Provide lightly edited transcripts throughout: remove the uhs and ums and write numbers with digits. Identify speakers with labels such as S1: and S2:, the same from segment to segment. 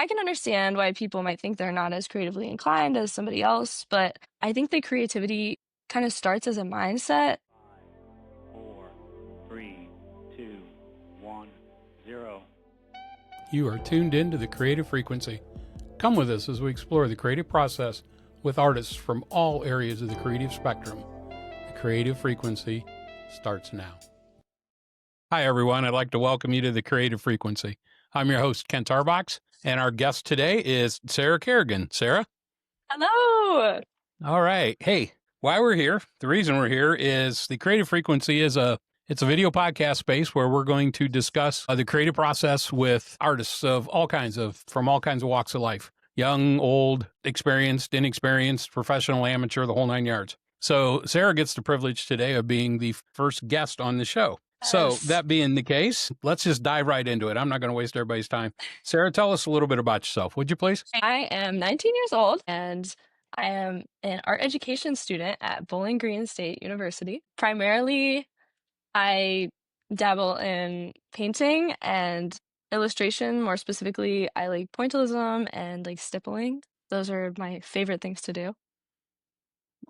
S1: I can understand why people might think they're not as creatively inclined as somebody else, but I think that creativity kind of starts as a mindset.
S2: 4, 3, 2, 1, 0.
S3: You are tuned in to the Creative Frequency. Come with us as we explore the creative process with artists from all areas of the creative spectrum. The Creative Frequency starts now. Hi, everyone. I'd like to welcome you to the Creative Frequency. I'm your host, Kent Tarbox, and our guest today is Sarah Kerrigan. Sarah?
S1: Hello!
S3: All right. Hey, why we're here, the reason we're here is the Creative Frequency is it's a video podcast space where we're going to discuss the creative process with artists from all kinds of walks of life. Young, old, experienced, inexperienced, professional, amateur, the whole nine yards. So Sarah gets the privilege today of being the first guest on the show. So
S1: Yes.
S3: that being the case, let's just dive right into it. I'm not going to waste everybody's time. Sarah, tell us a little bit about yourself, would you please?
S1: I am 19 years old and I am an art education student at Bowling Green State University. Primarily, I dabble in painting and illustration. More specifically, I like pointillism and like stippling. Those are my favorite things to do.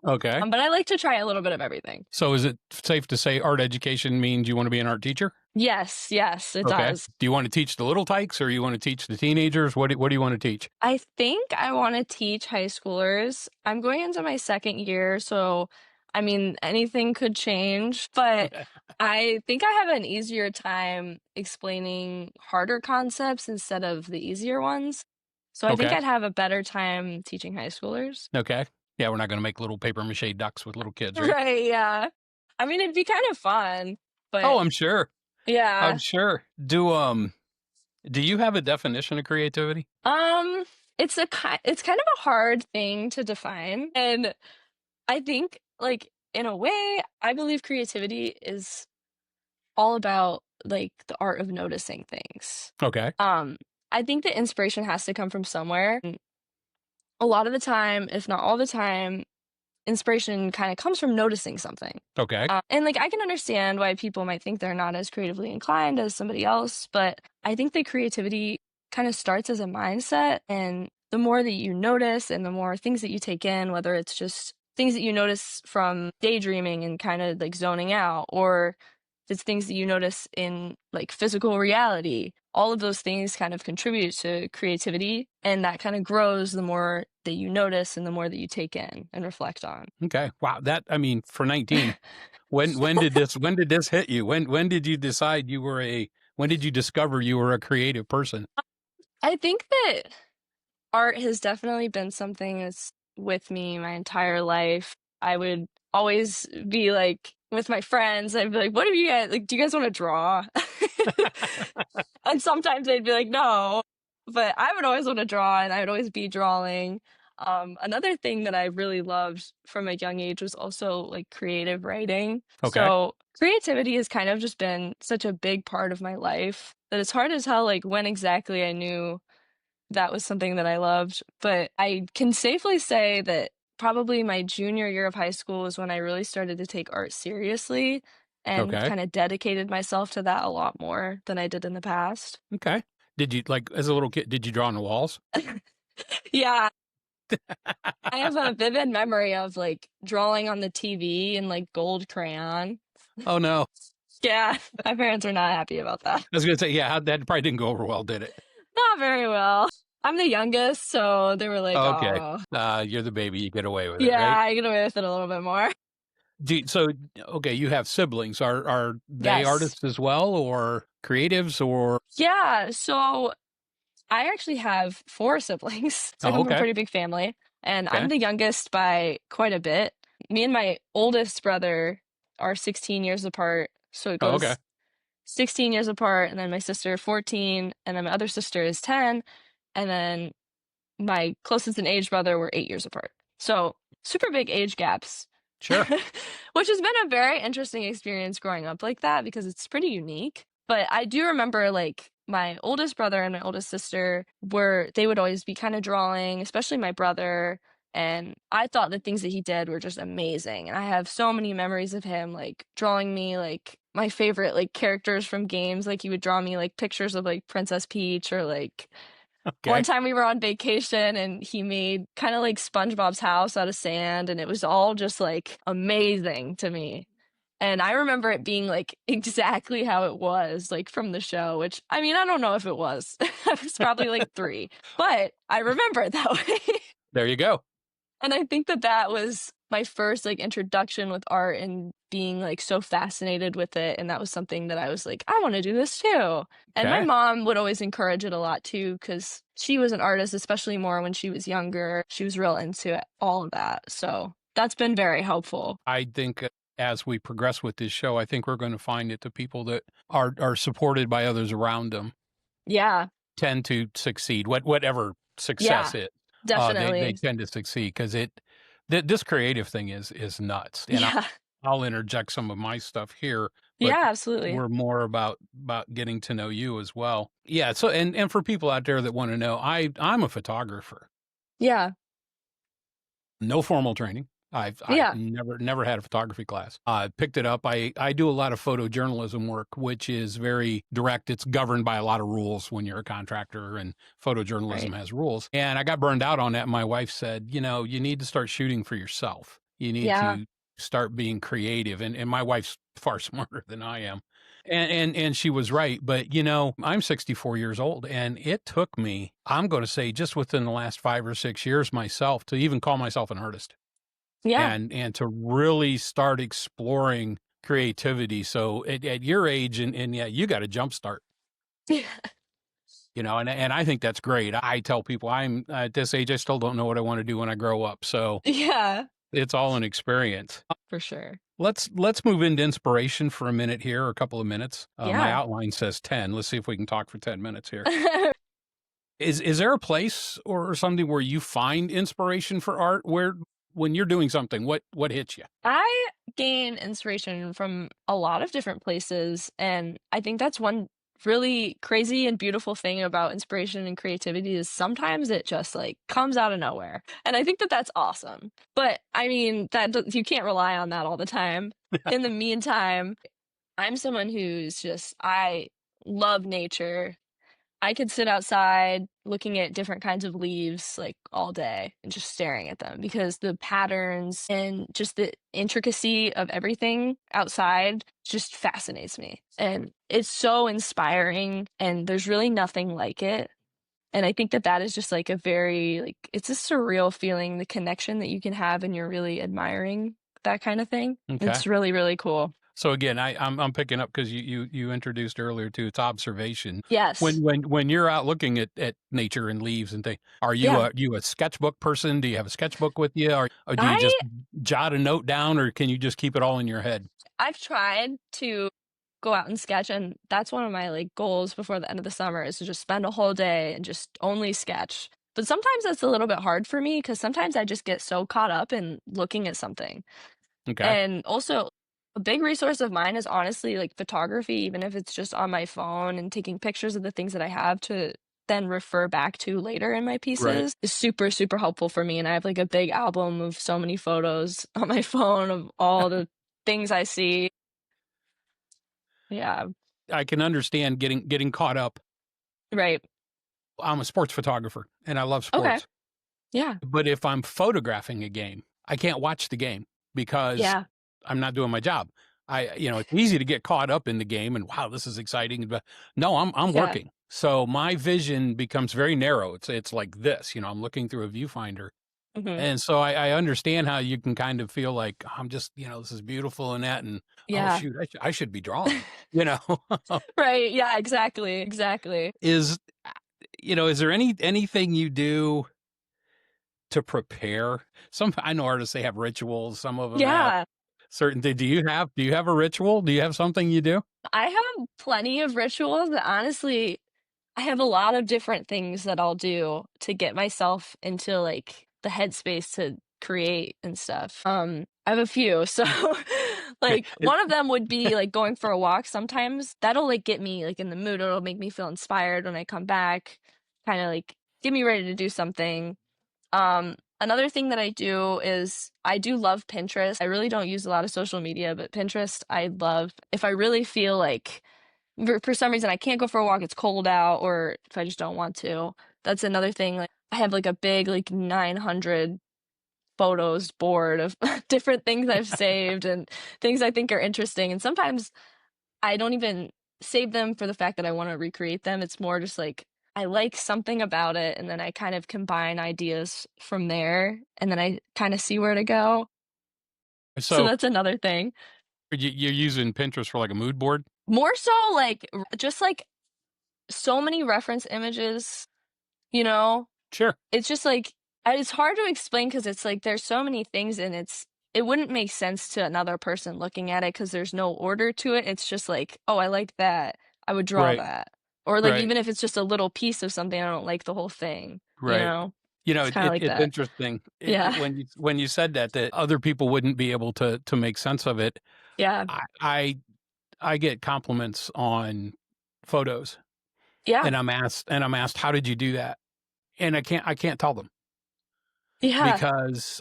S3: Okay.
S1: But I like to try a little bit of everything.
S3: So is it safe to say art education means you want to be an art teacher?
S1: Yes, it
S3: Okay.
S1: does.
S3: Do you want to teach the little tykes or you want to teach the teenagers? What do you want to teach?
S1: I think I want to teach high schoolers. I'm going into my second year, so I mean, anything could change, but I think I have an easier time explaining harder concepts instead of the easier ones. So I think
S3: Okay.
S1: I'd have a better time teaching high schoolers.
S3: Okay. Yeah, we're not going to make little paper mache ducks with little kids, right?
S1: Right, yeah. I mean, it'd be kind of fun, but
S3: Oh, I'm sure.
S1: yeah.
S3: I'm sure. Do you have a definition of creativity?
S1: It's kind of a hard thing to define, and I think, like, in a way, I believe creativity is all about, like, the art of noticing things.
S3: Okay.
S1: I think the inspiration has to come from somewhere. And a lot of the time, if not all the time, inspiration kind of comes from noticing something.
S3: Okay.
S1: And, like, I can understand why people might think they're not as creatively inclined as somebody else, but I think that creativity kind of starts as a mindset, and the more that you notice and the more things that you take in, whether it's just things that you notice from daydreaming and kind of like zoning out, or if it's things that you notice in like physical reality, all of those things kind of contribute to creativity, and that kind of grows the more that you notice and the more that you take in and reflect on.
S3: Okay. Wow. For 19, when did this hit you? When did you decide when did you discover you were a creative person?
S1: I think that art has definitely been something that's with me my entire life. I would always be like with my friends, I'd be like, what have you guys like, do you guys want to draw? And sometimes they'd be like, no. But I would always want to draw and I would always be drawing. Another thing that I really loved from a young age was also like creative writing.
S3: Okay.
S1: So creativity has kind of just been such a big part of my life that it's hard to tell like when exactly I knew that was something that I loved. But I can safely say that probably my junior year of high school was when I really started to take art seriously and
S3: Okay.
S1: kind of dedicated myself to that a lot more than I did in the past.
S3: Okay. Did you, like, as a little kid, did you draw on the walls?
S1: Yeah. I have a vivid memory of like drawing on the TV in like gold crayon.
S3: Oh, no.
S1: Yeah, my parents are not happy about that.
S3: I was going to say, yeah, that probably didn't go over well, did it?
S1: Not very well. I'm the youngest, so they were like,
S3: Okay.
S1: oh.
S3: You're the baby. You get away with it,
S1: Yeah,
S3: right?
S1: I get away with it a little bit more.
S3: Okay, you have siblings. Are they
S1: Yes.
S3: artists as well, or creatives, or?
S1: Yeah, so I actually have 4 siblings. So I
S3: Oh,
S1: come from a
S3: okay.
S1: pretty big family, and
S3: Okay.
S1: I'm the youngest by quite a bit. Me and my oldest brother are 16 years apart, so it
S3: Oh,
S1: goes
S3: okay.
S1: 16 years apart, and then my sister 14, and then my other sister is 10, and then my closest in age brother were 8 years apart. So super big age gaps.
S3: Sure.
S1: Which has been a very interesting experience growing up like that because it's pretty unique. But I do remember like my oldest brother and my oldest sister they would always be kind of drawing, especially my brother. And I thought the things that he did were just amazing. And I have so many memories of him like drawing me like my favorite like characters from games. Like he would draw me like pictures of like Princess Peach or like
S3: Okay.
S1: One time we were on vacation and he made kind of like SpongeBob's house out of sand, and it was all just like amazing to me. And I remember it being like exactly how it was, like from the show, which I mean, I don't know if it was. I was probably like 3, but I remember it that way.
S3: There you go.
S1: And I think that that was my first like introduction with art and being like so fascinated with it. And that was something that I was like, I want to do this too. And my
S3: Okay.
S1: mom would always encourage it a lot too, because she was an artist, especially more when she was younger. She was real into it, all of that. So that's been very helpful.
S3: I think as we progress with this show, I think we're going to find that the people that are supported by others around them
S1: Yeah.
S3: tend to succeed, whatever
S1: Yeah.
S3: success is. They
S1: Definitely.
S3: tend to succeed because this creative thing is nuts. And
S1: Yeah.
S3: I'll interject some of my stuff here, but
S1: Yeah, absolutely.
S3: we're more about getting to know you as well. Yeah. So and for people out there that want to know, I'm a photographer.
S1: Yeah.
S3: No formal training. I've
S1: Yeah.
S3: never had a photography class. I picked it up. I do a lot of photojournalism work, which is very direct. It's governed by a lot of rules when you're a contractor, and
S1: Right.
S3: photojournalism has rules. And I got burned out on that. My wife said, you need to start shooting for yourself. You need
S1: Yeah.
S3: to start being creative. And my wife's far smarter than I am. And she was right. But I'm 64 years old, and it took me, I'm going to say, just within the last 5 or 6 years myself to even call myself an artist
S1: Yeah.
S3: and to really start exploring creativity. So at your age, and yeah, you got a jump start, and I think that's great. I tell people I'm at this age, I still don't know what I want to do when I grow up. So
S1: Yeah.
S3: it's all an experience.
S1: For sure.
S3: Let's move into inspiration for a minute here, or a couple of minutes. My
S1: Yeah.
S3: outline says 10. Let's see if we can talk for 10 minutes here. Is there a place or something where you find inspiration for art, where when you're doing something, what hits you?
S1: I gain inspiration from a lot of different places, and I think that's one really crazy and beautiful thing about inspiration and creativity is sometimes it just like comes out of nowhere. And I think that that's awesome. But I mean, you can't rely on that all the time. In the meantime, I'm someone who's just I love nature. I could sit outside looking at different kinds of leaves like all day and just staring at them because the patterns and just the intricacy of everything outside just fascinates me. And it's so inspiring and there's really nothing like it. And I think that that is just like a very like it's a surreal feeling, the connection that you can have and you're really admiring that kind of thing.
S3: Okay.
S1: It's really, really cool.
S3: So again, I'm picking up because you introduced earlier too. It's observation.
S1: Yes.
S3: When you're out looking at nature and leaves and things, are
S1: Yeah.
S3: you a sketchbook person? Do you have a sketchbook with you, or do you
S1: I
S3: just jot a note down, or can you just keep it all in your head?
S1: I've tried to go out and sketch, and that's one of my, like, goals before the end of the summer is to just spend a whole day and just only sketch. But sometimes that's a little bit hard for me because sometimes I just get so caught up in looking at something.
S3: Okay,
S1: And also, a big resource of mine is honestly, like, photography, even if it's just on my phone and taking pictures of the things that I have to then refer back to later in my
S3: right.
S1: pieces is super, super helpful for me, and I have, like, a big album of so many photos on my phone of all the things I see. Yeah.
S3: I can understand getting caught up.
S1: Right.
S3: I'm a sports photographer, and I love
S1: Okay.
S3: sports.
S1: Yeah.
S3: But if I'm photographing a game, I can't watch the game because
S1: Yeah.
S3: I'm not doing my job. It's easy to get caught up in the game and wow, this is exciting, but no, I'm
S1: Yeah.
S3: working. So my vision becomes very narrow. It's like this, I'm looking through a viewfinder.
S1: Mhm.
S3: And so I understand how you can kind of feel like I'm just, this is beautiful and that, and oh
S1: Yeah.
S3: shoot, I should be drawing, you know.
S1: Right, yeah, exactly, exactly.
S3: is is there anything you do to prepare? I know artists, they have rituals. Some of them have
S1: Yeah.
S3: certain things. Do you have a ritual? Do you have something you do?
S1: I have plenty of rituals, but honestly, I have a lot of different things that I'll do to get myself into, like, the headspace to create and stuff. I have a few. So,
S3: Okay.
S1: like, one of them would be, like, going for a walk sometimes. That'll, like, get me, like, in the mood. It'll make me feel inspired when I come back, kinda, like, get me ready to do something. Another thing that I do is I do love Pinterest. I really don't use a lot of social media, but Pinterest I love. If I really feel like for some reason I can't go for a walk, it's cold out, or if I just don't want to, That's another thing. Like I have like a big like 900 photos board of different things I've saved and things I think are interesting. And sometimes I don't even save them for the fact that I want to recreate them. It's more just like I like something about it and then I kind of combine ideas from there and then I kind of see where to go. So
S3: So
S1: that's another thing.
S3: you're using Pinterest for like a mood board?
S1: More so like just like so many reference images, you know?
S3: Sure.
S1: It's just like it's hard to explain because it's like there's so many things and it wouldn't make sense to another person looking at it because there's no order to it. It's just like, oh, I like that. I would draw
S3: Right.
S1: that. Or like
S3: Right.
S1: even if it's just a little piece of something, I don't like the whole thing, you
S3: Right.
S1: know?
S3: You know,
S1: It's kind of like
S3: it's
S1: that.
S3: interesting
S1: Yeah.
S3: when you said that other people wouldn't be able to make sense of it.
S1: Yeah.
S3: I I, I get compliments on photos,
S1: Yeah.
S3: and I'm asked how did you do that, and I can't tell them
S1: Yeah.
S3: because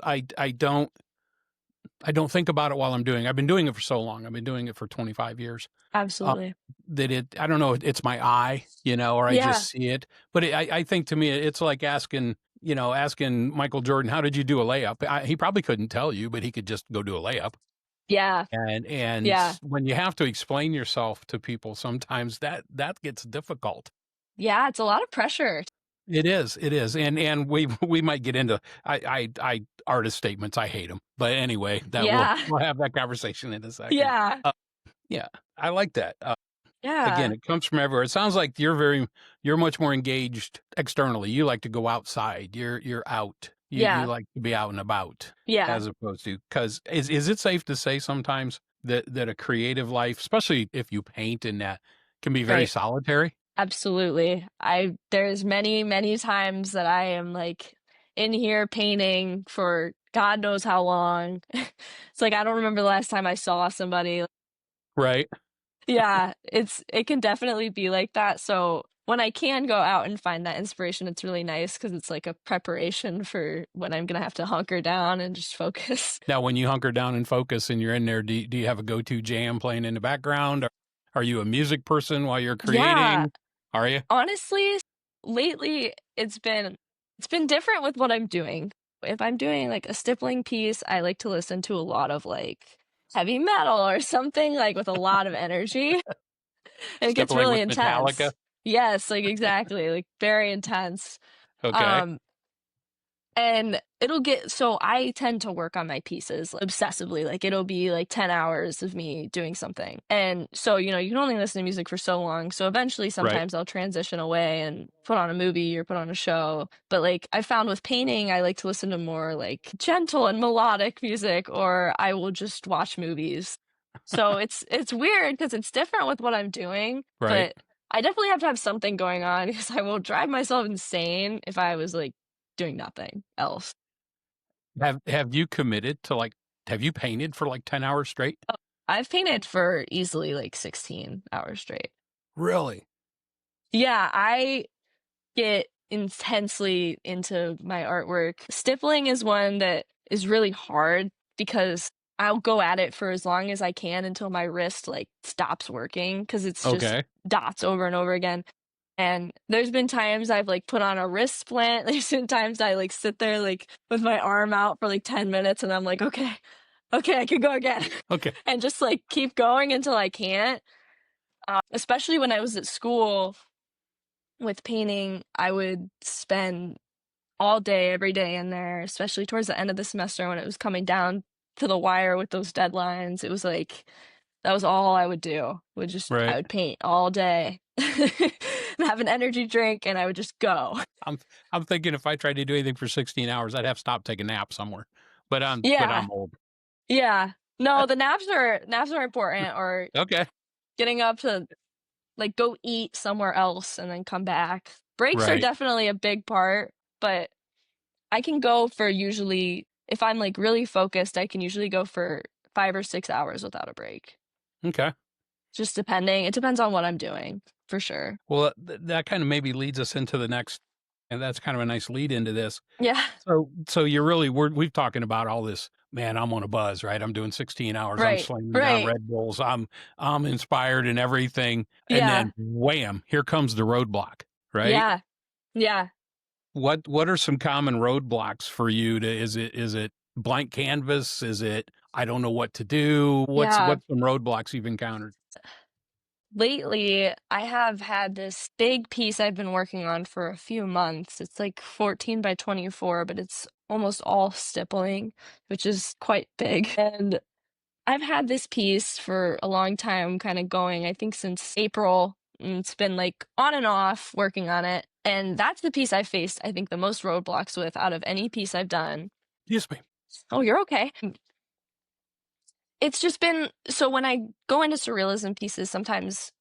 S3: I don't think about it while I'm doing. I've been doing it for so long. I've been doing it for 25 years. Uh,
S1: Absolutely.
S3: that I don't know, it's my eye, or I
S1: Yeah.
S3: just see it. But I think to me, it's like asking Michael Jordan, how did you do a layup? He probably couldn't tell you, but he could just go do a layup.
S1: Yeah.
S3: And
S1: Yeah.
S3: when you have to explain yourself to people, sometimes that gets difficult.
S1: Yeah. It's a lot of pressure.
S3: It is, and we might get into I artist statements. I hate them, but anyway, that
S1: Yeah.
S3: we'll have that conversation in a second.
S1: Yeah.
S3: Yeah, I like that. Again,
S1: Yeah.
S3: it comes from everywhere. It sounds like you're much more engaged externally. You like to go outside. You're out. You
S1: Yeah.
S3: like to be out and about
S1: Yeah.
S3: as opposed to, because is it safe to say sometimes that a creative life, especially if you paint and that, can be very
S1: Right.
S3: solitary?
S1: Absolutely. There's many, many times that I am like in here painting for God knows how long. It's like I don't remember the last time I saw somebody.
S3: Right.
S1: Yeah, it can definitely be like that. So when I can go out and find that inspiration, it's really nice because it's like a preparation for when I'm gonna have to hunker down and just focus.
S3: Now, when you hunker down and focus and you're in there, do you have a go-to jam playing in the background? Or are you a music person while you're
S1: Yeah,
S3: creating? Are you?
S1: honestly, lately it's been different with what I'm doing. If I'm doing like a stippling piece, I like to listen to a lot of like heavy metal or something like with a lot of energy. It gets
S3: Stippling
S1: really
S3: with Metallica?
S1: intense. Yes, like exactly, like very intense.
S3: Okay.
S1: Um and it'll get so I tend to work on my pieces obsessively. Like it'll be like 10 hours of me doing something. And so, you can only listen to music for so long. So eventually
S3: Right.
S1: sometimes I'll transition away and put on a movie or put on a show. But like I found with painting, I like to listen to more like gentle and melodic music or I will just watch movies. So it's weird because it's different with what I'm doing,
S3: Right.
S1: but I definitely have to have something going on because I will drive myself insane if I was like doing nothing else.
S3: Have you committed to have you painted for like 10 hours straight?
S1: I've painted for easily like 16 hours straight.
S3: Really?
S1: Yeah, I get intensely into my artwork. Stippling is one that is really hard because I'll go at it for as long as I can until my wrist like stops working because it's just
S3: Okay.
S1: dots over and over again. And there's been times I've like put on a wrist splint. There's been times I like sit there like with my arm out for like 10 minutes and I'm like, okay, okay, I can go again.
S3: Okay.
S1: And just like keep going until I can't. Especially when I was at school with painting, I would spend all day, every day in there, especially towards the end of the semester when it was coming down to the wire with those deadlines. It was like that was all I would do. I
S3: Right.
S1: would paint all day and have an energy drink and I would just go.
S3: I'm I'm thinking if I tried to do anything for 16 hours, I'd have to stop, take a nap somewhere. But
S1: Yeah.
S3: I'm old.
S1: Yeah. No, the naps are important or
S3: Okay.
S1: getting up to like go eat somewhere else and then come back. Breaks are
S3: Right.
S1: definitely a big part, but I can go for usually if I'm like really focused, I can usually go for 5 or 6 hours without a break.
S3: Okay.
S1: Just depending. It depends on what I'm doing, for sure.
S3: Well, that kind of maybe leads us into the next, and that's kind of a nice lead into this.
S1: Yeah.
S3: So you're really we've talking about all this. Man, I'm on a buzz, right? I'm doing 16 hours. I'm
S1: Right.
S3: slinging down
S1: Right.
S3: Red Bulls. I'm inspired and everything. And
S1: Yeah.
S3: then wham, here comes the roadblock, right?
S1: Yeah. Yeah.
S3: What are some common roadblocks for you to, is it blank canvas? Is it, I don't know what to do?
S1: Yeah.
S3: What's some roadblocks you've encountered?
S1: Lately, I have had this big piece I've been working on for a few months. It's like 14 by 24, but it's almost all stippling, which is quite big. And I've had this piece for a long time, kind of going, I think since April. And it's been like on and off working on it. And that's the piece I faced, I think, the most roadblocks with out of any piece I've done.
S3: Excuse me.
S1: Oh, you're okay. It's just been so when I go into surrealism pieces, sometimes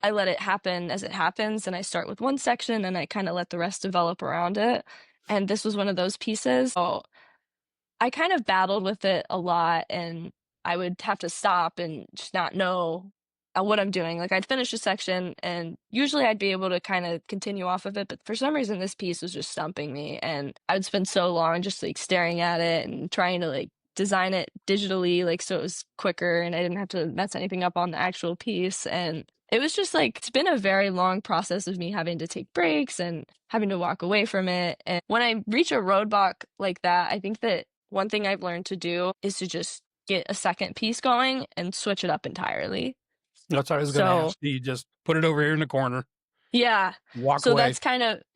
S1: I let it happen as it happens, and I start with one section and I kind of let the rest develop around it. And this was one of those pieces. So I kind of battled with it a lot, and I would have to stop and just not know what I'm doing. Like I'd finish a section, and usually I'd be able to kind of continue off of it, but for some reason this piece was just stumping me, and I would spend so long just like staring at it and trying to like design it digitally, like so it was quicker and I didn't have to mess anything up on the actual piece. And it was just like it's been a very long process of me having to take breaks and having to walk away from it. And when I reach a roadblock like that, I think that one thing I've learned to do is to just get a second piece going and switch it up entirely.
S3: That's what I was going to
S1: So,
S3: ask. You just put it over here in the corner,
S1: yeah.
S3: walk
S1: So
S3: away.
S1: that's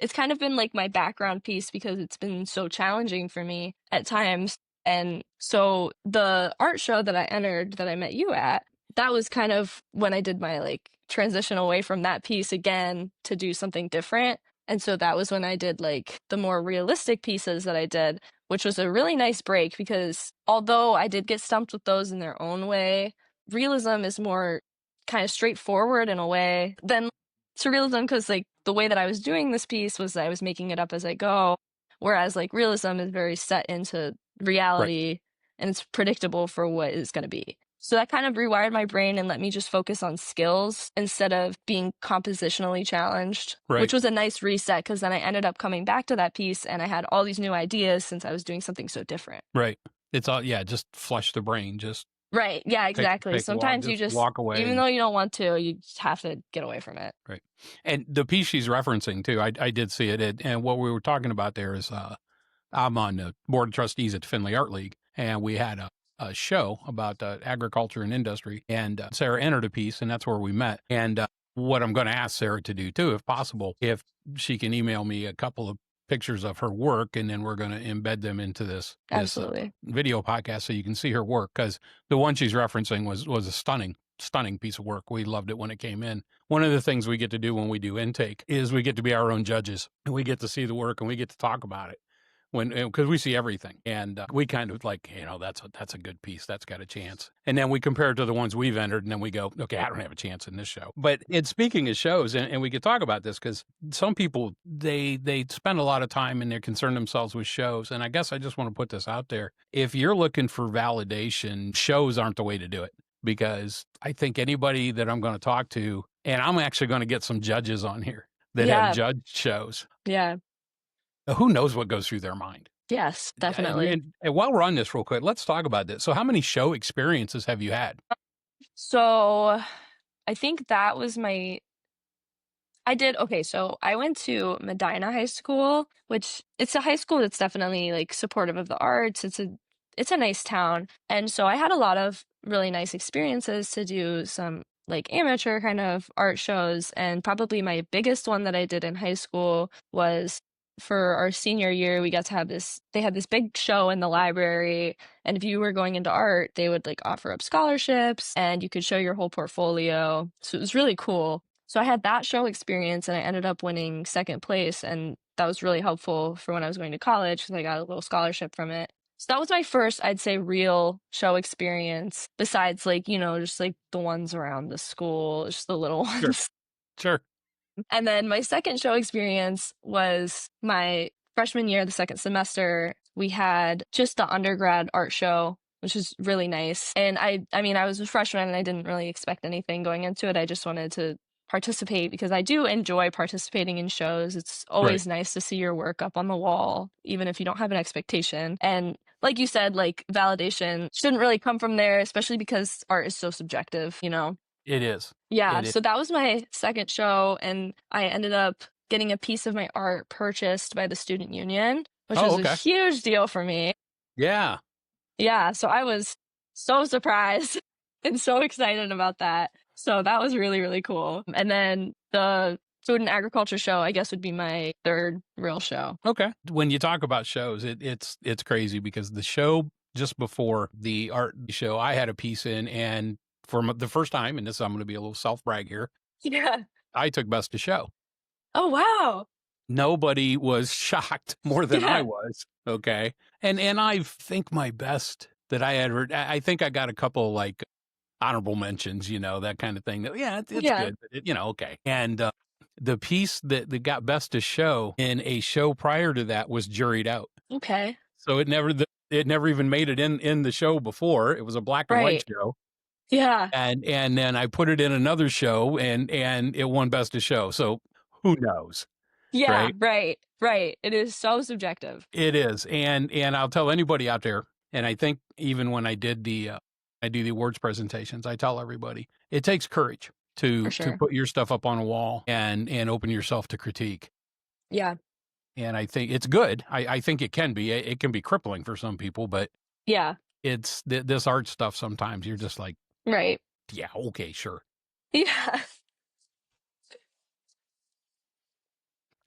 S1: it's kind of been like my background piece because it's been so challenging for me at times. And so the art show that I entered that I met you at, that was kind of when I did my like transition away from that piece again to do something different. And so that was when I did like the more realistic pieces that I did, which was a really nice break because although I did get stumped with those in their own way, realism is more kind of straightforward in a way than surrealism because like the way that I was doing this piece was I was making it up as I go, whereas like realism is very set into
S3: Right.
S1: reality and it's predictable for what it's going to be. So that kind of rewired my brain and let me just focus on skills instead of being compositionally challenged, which
S3: Right.
S1: was a nice reset because then I ended up coming back to that piece and I had all these new ideas since I was doing something so different.
S3: Right. It's all, yeah, just flush the brain. Just
S1: Right. Yeah, exactly.
S3: take a walk,
S1: Sometimes you
S3: just
S1: just,
S3: walk away.
S1: even though you don't want to, you just have to get away from it.
S3: Right. And the piece she's referencing too, I did see it. And what we were talking about there is, I'm on the board of trustees at Findlay Art League, and we had a show about agriculture and industry. And Sarah entered a piece, and that's where we met. And what I'm going to ask Sarah to do too, if possible, if she can email me a couple of pictures of her work, and then we're going to embed them into this
S1: Absolutely.
S3: video podcast so you can see her work, because the one she's referencing was a stunning piece of work. We loved it when it came in. One of the things we get to do when we do intake is we get to be our own judges, and we get to see the work and we get to talk about it because we see everything, and we kind of like, that's a good piece, that's got a chance, and then we compare it to the ones we've entered, and then we go, okay, I don't have a chance in this show. But it's speaking of shows, and we could talk about this because some people they spend a lot of time and they concern themselves with shows, and I guess I just want to put this out there: if you're looking for validation, shows aren't the way to do it, because I think anybody that I'm going to talk to, and I'm actually going to get some judges on here that have
S1: Yeah.
S3: judged shows.
S1: Yeah.
S3: Who knows what goes through their mind?
S1: Yes, definitely.
S3: And while we're on this real quick, let's talk about this. So how many show experiences have you had?
S1: So I think that was my okay, so I went to Medina High School, which it's a high school that's definitely like supportive of the arts. It's a nice town. And so I had a lot of really nice experiences to do some like amateur kind of art shows. And probably my biggest one that I did in high school was for our senior year. We got to have they had this big show in the library. And if you were going into art, they would like offer up scholarships and you could show your whole portfolio. So it was really cool. So I had that show experience and I ended up winning second place. And that was really helpful for when I was going to college because I got a little scholarship from it. So that was my first, I'd say, real show experience besides like, just like the ones around the school, just the little
S3: Sure.
S1: ones.
S3: Sure.
S1: And then my second show experience was my freshman year, the second semester. We had just the undergrad art show, which was really nice. And I mean, I was a freshman and I didn't really expect anything going into it. I just wanted to participate because I do enjoy participating in shows. It's always nice to see your work up on the wall, even if you don't have an expectation. And like you said, like validation shouldn't really come from there, especially because art is so subjective,
S3: It is.
S1: Yeah,
S3: It is.
S1: so that was my second show, and I ended up getting a piece of my art purchased by the student union, which
S3: Oh,
S1: was a
S3: okay.
S1: huge deal for me.
S3: Yeah.
S1: Yeah, so I was so surprised and so excited about that. So that was really, really cool. And then the food and agriculture show, I guess, would be my third real show.
S3: Okay. When you talk about shows, it's crazy because the show just before the art show, I had a piece in, and for the first time, and this I'm going to be a little self brag here,
S1: Yeah.
S3: I took best of show.
S1: Oh, wow.
S3: Nobody was shocked more than I
S1: Yeah.
S3: was. Okay. And I think my best that I had heard, I think I got a couple like honorable mentions, that kind of thing. Yeah, it's
S1: Yeah.
S3: good, but okay. And the piece that got best of show in a show prior to that was juried out.
S1: Okay.
S3: So it never even made it in the show before. It was a black and white
S1: Right.
S3: show.
S1: Yeah.
S3: And then I put it in another show and it won best of show. So who knows,
S1: Yeah.
S3: right?
S1: Right. Right. It is so subjective.
S3: It is. And I'll tell anybody out there, and I think even when I did I do the awards presentations, I tell everybody, it takes courage
S1: For
S3: to
S1: sure.
S3: put your stuff up on a wall and open yourself to critique.
S1: Yeah.
S3: And I think it's good. I think it can be. It can be crippling for some people, but
S1: Yeah.
S3: it's this art stuff. Sometimes you're just like,
S1: Right.
S3: yeah, okay, sure.
S1: Yeah.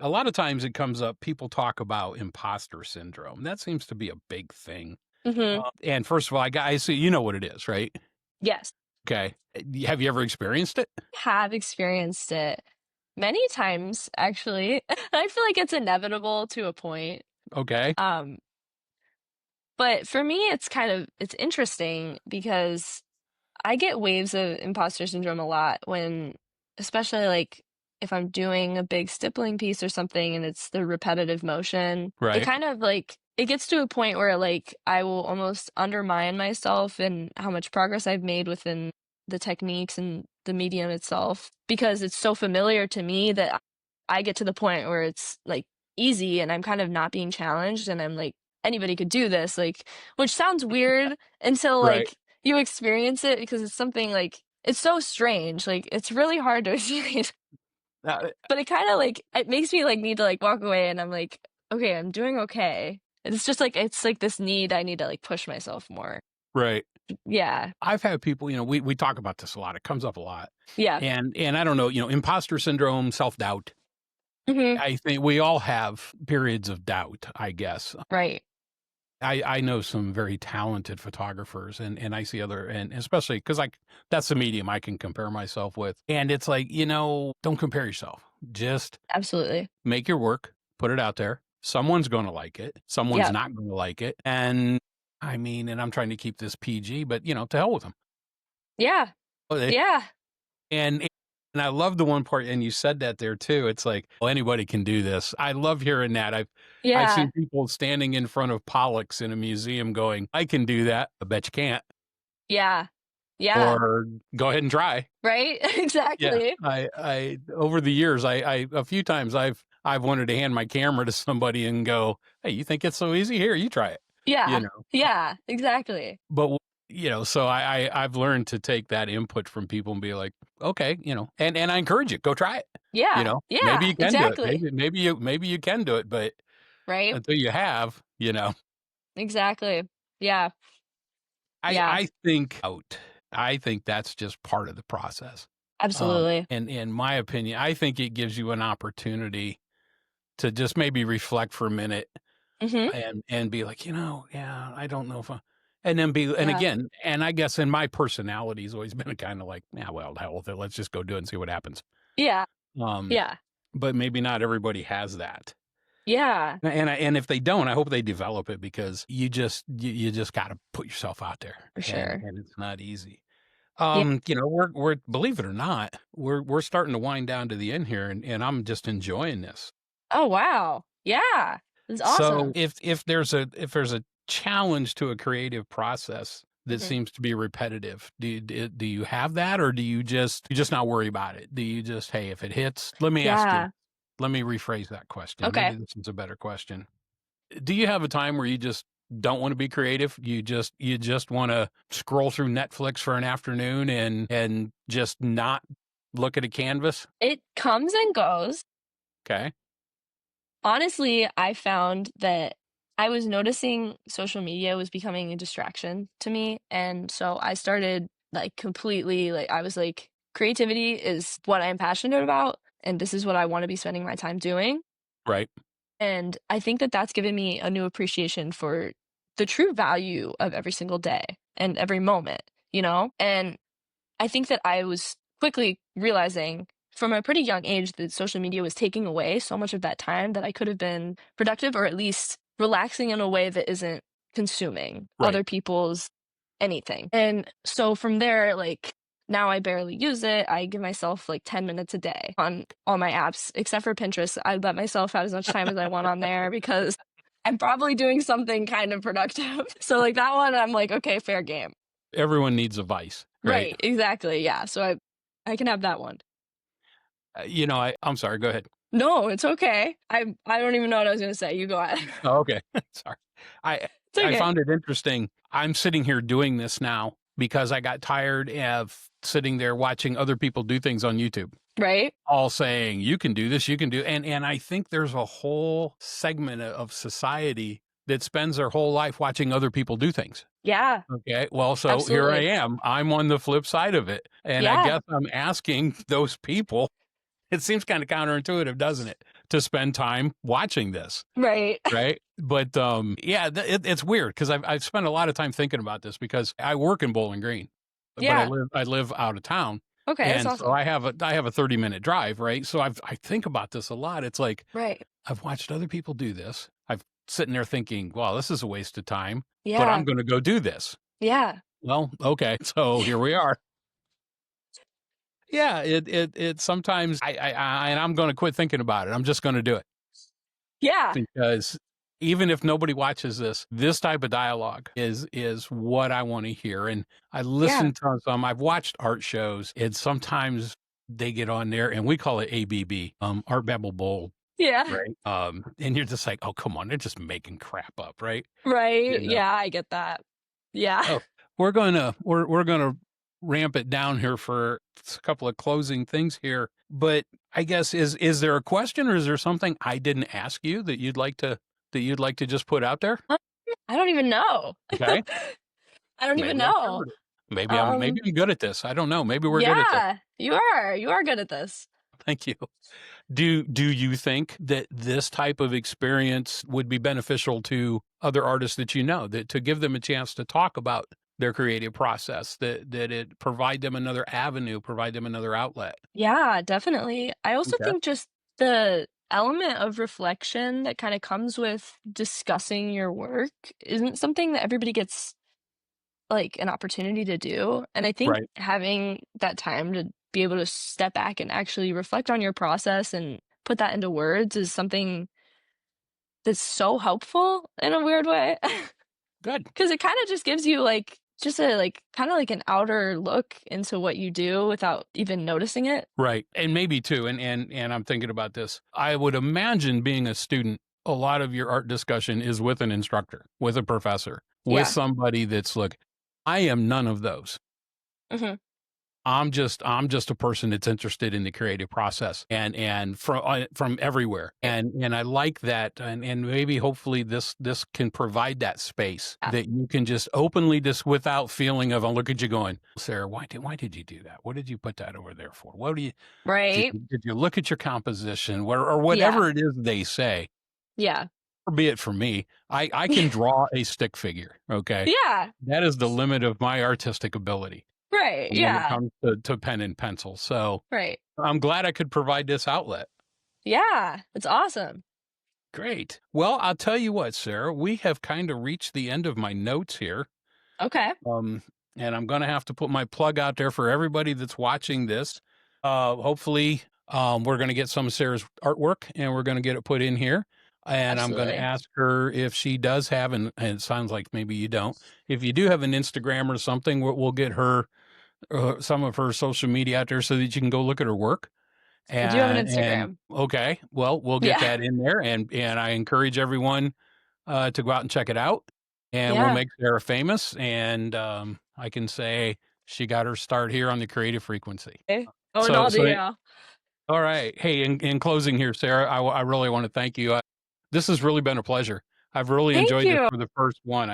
S3: A lot of times it comes up, people talk about imposter syndrome. That seems to be a big thing.
S1: Hmm.
S3: And first of all, I see, you know what it is, right?
S1: Yes.
S3: Okay. Have you ever experienced it?
S1: Have experienced it many times, actually. I feel like it's inevitable to a point.
S3: Okay.
S1: Um, but for me, it's interesting because I get waves of imposter syndrome a lot when, especially like if I'm doing a big stippling piece or something and it's the repetitive motion, it
S3: Right.
S1: kind of like it gets to a point where like I will almost undermine myself and how much progress I've made within the techniques and the medium itself because it's so familiar to me that I get to the point where it's like easy and I'm kind of not being challenged and I'm like anybody could do this like which sounds weird until
S3: Right.
S1: like you experience it because it's something like it's so strange. Like it's really hard to explain.
S3: Uh,
S1: But it kind of like it makes me like need to like walk away and I'm like, okay, I'm doing okay. It's just like it's like this need I need to like push myself more.
S3: right.
S1: Yeah.
S3: I've had people, we talk about this a lot. It comes up a lot.
S1: Yeah.
S3: And I don't know, imposter syndrome, self-doubt.
S1: Hmm.
S3: I think we all have periods of doubt, I guess.
S1: Right.
S3: I know some very talented photographers and I see and especially because that's the medium I can compare myself with. And it's like, don't compare yourself. Just
S1: Absolutely.
S3: make your work, put it out there. Someone's going to like it. Someone's
S1: Yeah.
S3: not going to like it. And I mean, and I'm trying to keep this PG, but to hell with them.
S1: Yeah. Yeah.
S3: And I love the one part, and you said that there too. It's like, well, anybody can do this. I love hearing that. I've
S1: Yeah.
S3: seen people standing in front of Pollux in a museum going, I can do that. I bet you can't.
S1: Yeah. Yeah.
S3: Or go ahead and try.
S1: Right.
S3: Yeah.
S1: Exactly.
S3: I over the years, I a few times I've wanted to hand my camera to somebody and go, hey, you think it's so easy? Here, you try it.
S1: Yeah. Yeah. Exactly.
S3: But so I've learned to take that input from people and be like, okay, and I encourage you, go try it.
S1: Yeah.
S3: Maybe
S1: Yeah.
S3: you can do it.
S1: Exactly.
S3: Maybe you can do it, but
S1: Right.
S3: until you have,
S1: Exactly. Yeah. Yeah.
S3: I think that's just part of the process.
S1: Absolutely.
S3: And in my opinion, I think it gives you an opportunity to just maybe reflect for a minute
S1: Hmm.
S3: and be like, yeah, I don't know if and then and
S1: Yeah.
S3: again, and I guess in my personality has always been kind of like, yeah, well, the hell with it. Let's just go do it and see what happens.
S1: Yeah.
S3: Um,
S1: Yeah.
S3: but maybe not everybody has that.
S1: Yeah.
S3: And if they don't, I hope they develop it because you just got to put yourself out there,
S1: For sure.
S3: and it's not easy.
S1: Yeah.
S3: We're believe it or not, we're starting to wind down to the end here, and I'm just enjoying this.
S1: Oh, wow. Yeah. It's
S3: So
S1: awesome.
S3: if there's a challenge to a creative process that
S1: Mhm.
S3: seems to be repetitive, do you have that, or do you just not worry about it? Do you just, hey, if it hits, let me ask you,
S1: Yeah.
S3: let me rephrase that question.
S1: Okay.
S3: Maybe this is a better question. Do you have a time where you just don't want to be creative? You just want to scroll through Netflix for an afternoon and just not look at a canvas?
S1: It comes and goes.
S3: Okay.
S1: Honestly, I found that I was noticing social media was becoming a distraction to me, and so I started, like, completely like, I was like, "Creativity is what I'm passionate about, and this is what I wanna be spending my time doing."
S3: Right.
S1: And I think that that's given me a new appreciation for the true value of every single day and every moment, you know? And I think that I was quickly realizing from a pretty young age that social media was taking away so much of that time that I could have been productive or at least relaxing in a way that isn't consuming
S3: Right.
S1: other people's anything. And so from there, like, now I barely use it. I give myself like 10 minutes a day on all my apps, except for Pinterest. I let myself have as much time as I want on there because I'm probably doing something kind of productive. So like that one, I'm like, okay, fair game.
S3: Everyone needs a vice, right?
S1: Right, exactly, yeah, so I can have that one.
S3: I'm sorry. Go ahead.
S1: No, it's okay. I don't even know what I was gonna say, you go ahead.
S3: Oh, okay. Sorry. I
S1: It's
S3: I
S1: okay.
S3: found it interesting. I'm sitting here doing this now because I got tired of sitting there watching other people do things on YouTube,
S1: Right?
S3: all saying, "You can do this, you can do," and I think there's a whole segment of society that spends their whole life watching other people do things.
S1: Yeah,
S3: Okay. Well, so here I
S1: absolutely.
S3: am. I'm on the flip side of it. And I
S1: Yeah,
S3: guess I'm asking those people, it seems kind of counterintuitive, doesn't it? To spend time watching this.
S1: right.
S3: Right. But yeah, it's weird because I've spent a lot of time thinking about this because I work in Bowling Green, but
S1: Yeah,
S3: I live out of town.
S1: okay, that's
S3: And so
S1: awesome.
S3: I have a 30-minute drive, right? So I think about this a lot. It's like
S1: Right.
S3: I've watched other people do this. I've sitting there thinking, well, this is a waste of time, but I'm
S1: Yeah,
S3: going to go do this.
S1: yeah.
S3: Well, okay. So here we are. Yeah, it sometimes and I'm going to quit thinking about it. I'm just going to do it
S1: Yeah,
S3: because even if nobody watches this type of dialogue is what I want to hear. And I
S1: yeah,
S3: listen to some. I've watched art shows, and sometimes they get on there, and we call it ABB, Art Babble Bowl,
S1: yeah.
S3: right? And you're just like, oh, come on, they're just making crap up, right?
S1: Right,
S3: You know.
S1: yeah, I get that. Yeah.
S3: Oh, we're gonna ramp it down here for a couple of closing things here. But I guess is there a question or is there something I didn't ask you that you'd like to just put out there?
S1: I don't even know.
S3: Okay,
S1: I don't even
S3: maybe I
S1: know.
S3: covered it. Maybe
S1: Um,
S3: I'm good at this. I don't know. Maybe we're good at this.
S1: yeah, you are good at this.
S3: Thank you. Do you think that this type of experience would be beneficial to other artists that you know, that to give them a chance to talk about their creative process, that it provide them another avenue, provide them another outlet?
S1: Yeah, definitely. I also
S3: Okay.
S1: think just the element of reflection that kind of comes with discussing your work isn't something that everybody gets like an opportunity to do. And I think
S3: Right.
S1: having that time to be able to step back and actually reflect on your process and put that into words is something that's so helpful in a weird way.
S3: Good.
S1: Because it kind of just gives you like just a like kind of like an outer look into what you do without even noticing it.
S3: Right. And maybe too, and I'm thinking about this. I would imagine being a student, a lot of your art discussion is with an instructor, with a professor, with
S1: Yeah.
S3: somebody that's look, I am none of those.
S1: Hmm.
S3: I'm just a person that's interested in the creative process and from everywhere. And I like that and maybe hopefully this can provide that space
S1: Yeah.
S3: that you can just openly just without feeling of, oh, look at you going, Sarah, why did you do that? What did you put that over there for? What do you
S1: Right.
S3: did you look at your composition or
S1: Yeah.
S3: whatever it is they say?
S1: Yeah.
S3: Or be it for me, I can draw a stick figure. Okay.
S1: Yeah.
S3: That is the limit of my artistic ability
S1: Right.
S3: when it
S1: Yeah.
S3: comes to pen and pencil. So
S1: Right.
S3: I'm glad I could provide this outlet.
S1: Yeah. It's awesome.
S3: Great. Well, I'll tell you what, Sarah, we have kind of reached the end of my notes here.
S1: Okay.
S3: Um, and I'm going to have to put my plug out there for everybody that's watching this. Hopefully, we're going to get some of Sarah's artwork and we're going to get it put in here. And I'm going to
S1: Absolutely.
S3: ask her if she does have, and it sounds like maybe you don't. If you do have an Instagram or something, we'll get her some of her social media out there so that you can go look at her work.
S1: I do have an
S3: And
S1: Instagram.
S3: okay, well, we'll get
S1: Yeah.
S3: that in there, and I encourage everyone to go out and check it out, and we'll
S1: Yeah.
S3: make Sarah famous. And I can say she got her start here on the Creative Frequency.
S1: Okay. Oh,
S3: So
S1: no,
S3: so
S1: yeah.
S3: All right. Hey, in closing here, Sarah, I really want to thank you. This has really been a pleasure. I've really
S1: Thank
S3: enjoyed this
S1: you.
S3: for the first one.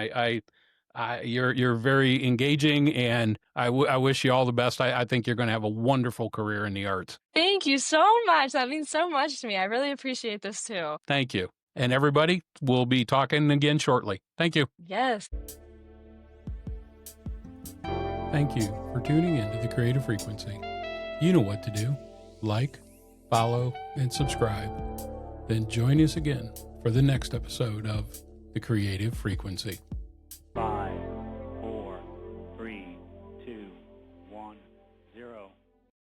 S3: You're very engaging, and I wish you all the best. I think you're going to have a wonderful career in the arts.
S1: Thank you so much. That means so much to me. I really appreciate this too.
S3: Thank you. And everybody, we'll be talking again shortly. Thank you.
S1: Yes.
S3: Thank you for tuning in to The Creative Frequency. You know what to do. Like, follow, and subscribe. Then join us again for the next episode of The Creative Frequency.